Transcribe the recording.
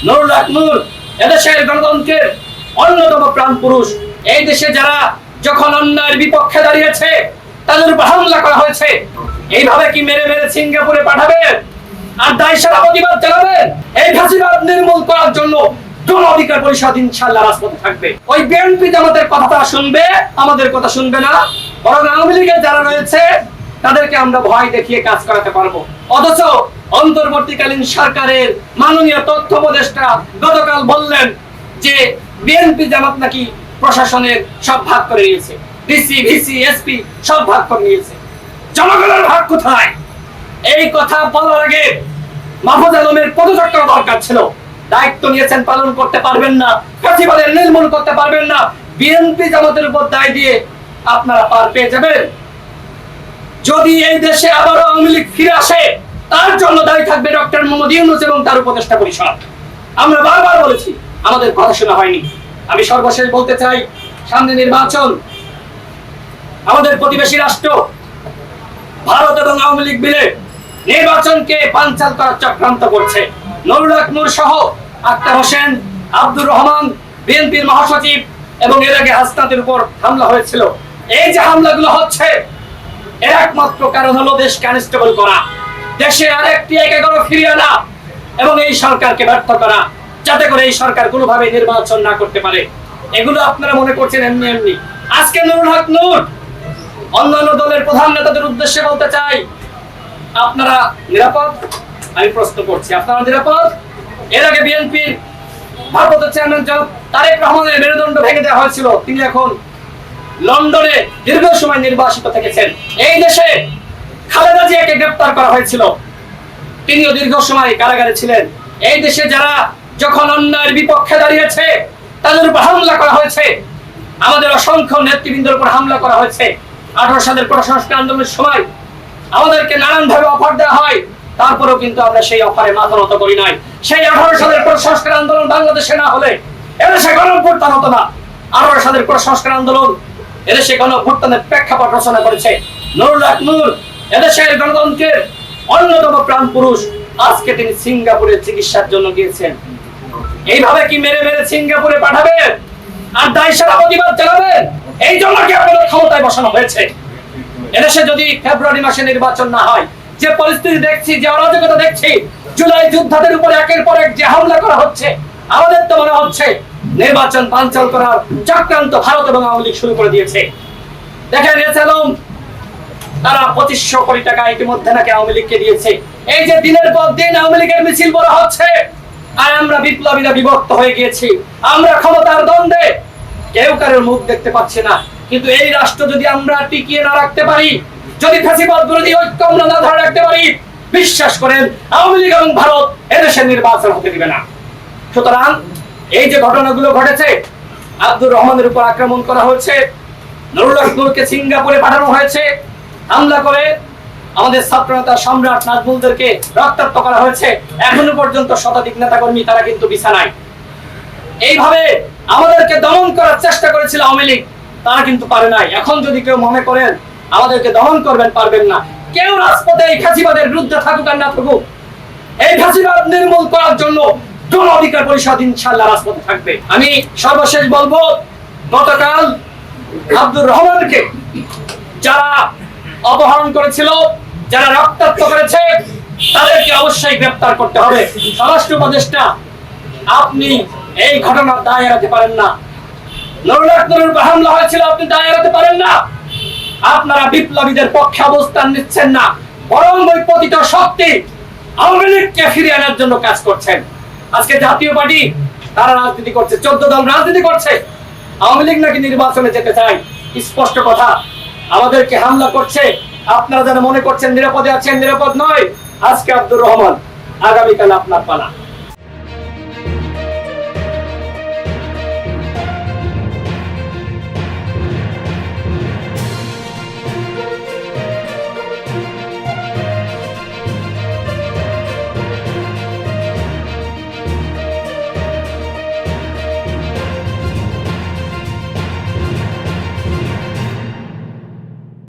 নুরুল হক নূর এদেশের গণতন্ত্রের অন্যতম প্রাণ পুরুষ। এই দেশে যারা যখন অন্যায়ের বিপক্ষে দাঁড়িয়েছে তাদের উপর হামলা করা হয়েছে, এইভাবে কি মেরে মেরে সিঙ্গাপুরে পাঠাবেন আর দায়সারা প্রতিবাদ জানাবেন? এই ফাঁসিবাদ নির্মূল করার জন্য গণ অধিকার পরিষদ ইনশাআল্লাহ রাজপথে থাকবে। ওই বিএনপি আমাদের কথা শুনবে, আমাদের কথা শুনবে না। বরং আওয়ামী লীগের যারা রয়েছে তাদেরকে আমরা ভয় দেখিয়ে কাজ করাতে পারবো। অথচ অন্তর্বর্তীকালীন সরকারের মাননীয় তথ্য উপদেষ্টা গতকাল বললেন যে বিএনপি জামাত নাকি প্রশাসনের সব ভাগ করে নিয়েছে, ডিসি ভিসি এসপি সব ভাগ করে নিয়েছে। জনগণের ভাগ কোথায়? এই কথা বলার আগে মাহফুজ আলমের পদত্যাগ করা দরকার ছিল। দায়িত্ব নিয়েছেন, পালন করতে পারবেন না, ফাঁসিবাদের নির্মূল করতে পারবেন না, বিএনপি জামাতের উপর দায় দিয়ে আপনারা পার পেয়ে যাবেন। যদি এই দেশে আবারও আওয়ামী লীগ ফিরে আসে তার জন্য দায়ী থাকবে ডক্টর মোহাম্মদ ইউনূস এবং তার উপদেষ্টা পরিষদ। আমরা বারবার বলেছি, আমাদের কথা শোনা হয়নি। আমি সর্বশেষ বলতে চাই, সামনে নির্বাচন। আমাদের প্রতিবেশী রাষ্ট্র ভারত এবং আওয়ামী লীগ মিলে নির্বাচনকে বানচাল করার চক্রান্ত করছে। নুরুল হক নূর সহ আক্তার হোসেন, আব্দুর রহমান, বিএনপির মহাসচিব এবং এর আগে হাসনাতের উপর হামলা হয়েছিল। এই যে হামলাগুলো হচ্ছে এর একমাত্র কারণ হলো দেশকে আনস্টেবল করা, দেশে আরেকটি একাগ্র ফিরিয়ে আনা এবং এই সরকারকে ব্যর্থ করা, যাতে করে এই সরকার কোনোভাবে নির্বাচন না করতে পারে। এগুলো আপনারা মনে করছেন এমনি এমনি। আজকে নুরুল হক নূর অন্যান্য দলের প্রধান নেতাদের উদ্দেশ্যে বলতে চাই, আপনারা নিরাপদ? আমি প্রশ্ন করছি, আপনারা নিরাপদ? এর আগে বিএনপির ভারপ্রাপ্ত চেয়ারম্যান তারেক রহমানের মেরুদণ্ড ভেঙে দেওয়া হয়েছিল, তিনি এখন লন্ডনে দীর্ঘ সময় নির্বাসিত থেকেছেন। এই দেশে খালেদা জিয়াকে গ্রেফতার করা হয়েছিল, তিনিও দীর্ঘ সময় কারাগারে ছিলেন। এই দেশে যারা যখন অন্যায়ের বিপক্ষে দাঁড়িয়েছে তাদের উপর হামলা করা হয়েছে, আমাদের অসংখ্য নেতৃবৃন্দের উপর হামলা করা হয়েছে। 18 সালের সংস্কার আন্দোলনের সময় আমাদেরকে নানানভাবে অফার দেওয়া হয়, তারপরেও কিন্তু আমরা সেই অফারে মাথা নত করি নাই। সেই 18 সালের সংস্কার আন্দোলন বাংলাদেশে না হলে এদেশে গণঅভ্যুত্থান হতো না। 18 সালের সংস্কার আন্দোলন এদেশে গণঅভ্যুত্থানের প্রেক্ষাপট রচনা করেছে। নুরুল হক নূর এদেশের গণতন্ত্রের অন্যতম প্রাণ পুরুষ। আজকে তিনি সিঙ্গাপুরে চিকিৎসার জন্য গিয়েছেন। এইভাবে কি মেরে মেরে সিঙ্গাপুরে পাঠাবেন আর দায়সারা প্রতিবাদ জানাবেন? এই জন্য কি আপনাদের ক্ষমতায় বসানো হয়েছে? এদেশে যদি ফেব্রুয়ারি মাসে নির্বাচন না হয়, যে পরিস্থিতি দেখছি, যে অরাজকতা দেখছি, জুলাই যোদ্ধাদের উপর একের পর এক যে হামলা করা হচ্ছে, আমাদের তো মনে হচ্ছে নির্বাচন বানচাল করার চক্রান্ত ভারত এবং আওয়ামী লীগ শুরু করে দিয়েছে। দেখেন এছাড়াও তারা 2500 কোটি টাকা ইতিমধ্যে নাকি আওয়ামী লীগকে দিয়েছে। এই যে দিনের পর দিন আওয়ামী লীগের মিছিল বড় হচ্ছে আর আমরা বিপ্লবীরা বিভক্ত হয়ে গিয়েছি। আমরা ক্ষমতার দ্বন্দ্বে কেউ কারোর মুখ দেখতে পাচ্ছি না। কিন্তু এই রাষ্ট্র যদি আমরা টিকিয়ে না রাখতে পারি, যদি ফ্যাসিবাদ বিরোধী ঐক্য আমরা না ধরে রাখতে পারি, বিশ্বাস করেন আওয়ামী লীগ এবং ভারত এদেশের নির্বাচন হতে দিবে না। সুতরাং এই যে ঘটনাগুলো ঘটেছে, আব্দুর রহমানের উপর আক্রমণ করা হয়েছে, নুরুল হক নূরকে সিঙ্গাপুরে পাঠানো হয়েছে, হামলা করে আমাদের ছাত্রনেতা সম্রাট নাজমুলদেরকে রক্তাক্ত করা হয়েছে। এখনো পর্যন্ত শতাধিক নেতাকর্মী তারা কিন্তু বিছানায়। এইভাবে আমাদেরকে দমন করার চেষ্টা করেছিল আওয়ামী লীগ, তারা কিন্তু পারে নাই। এখন যদি কেউ মনে করেন আমাদেরকে দমন করবেন, পারবেন না। কেউ রাজপথে এই ফাঁসিবাদের বিরুদ্ধে থাকুক আর না থাকুক, এই ফাঁসিবাদ নির্মূল করার জন্য গণ অধিকার পরিষদ ইনশাআল্লাহ রাজপথে থাকবে। আমি সর্বশেষ বলবো, গতকাল আব্দুর রহমানকে যারা অপহরণ করেছিল, যারা রক্তাক্ত করেছে, তাদেরকে অবশ্যই গ্রেফতার করতে হবে। স্বরাষ্ট্র উপদেষ্টা, আপনি এই ঘটনার দায় এড়াতে পারেন না। নুরুল হক নূরের উপর হামলা হয়েছিল, আপনি দায় এড়াতে পারেন না। আপনারা বিপ্লবীদের পক্ষে অবস্থান নিচ্ছেন না, বরং ওই পতিত শক্তি আওয়ামী লীগকে ফিরিয়ে আনার জন্য কাজ করছেন। আজকে জাতীয় পার্টি তারা রাজনীতি করছে, 14 দল রাজনীতি করছে। আওয়ামী লীগ নাকি নির্বাচনে যেতে চায়, স্পষ্ট কথা। আমাদেরকে হামলা করছে, আপনারা যারা মনে করছেন নিরাপদে আছেন, নিরাপদ নয়। আজকে আব্দুর রহমান, আগামীকাল আপনার পালা।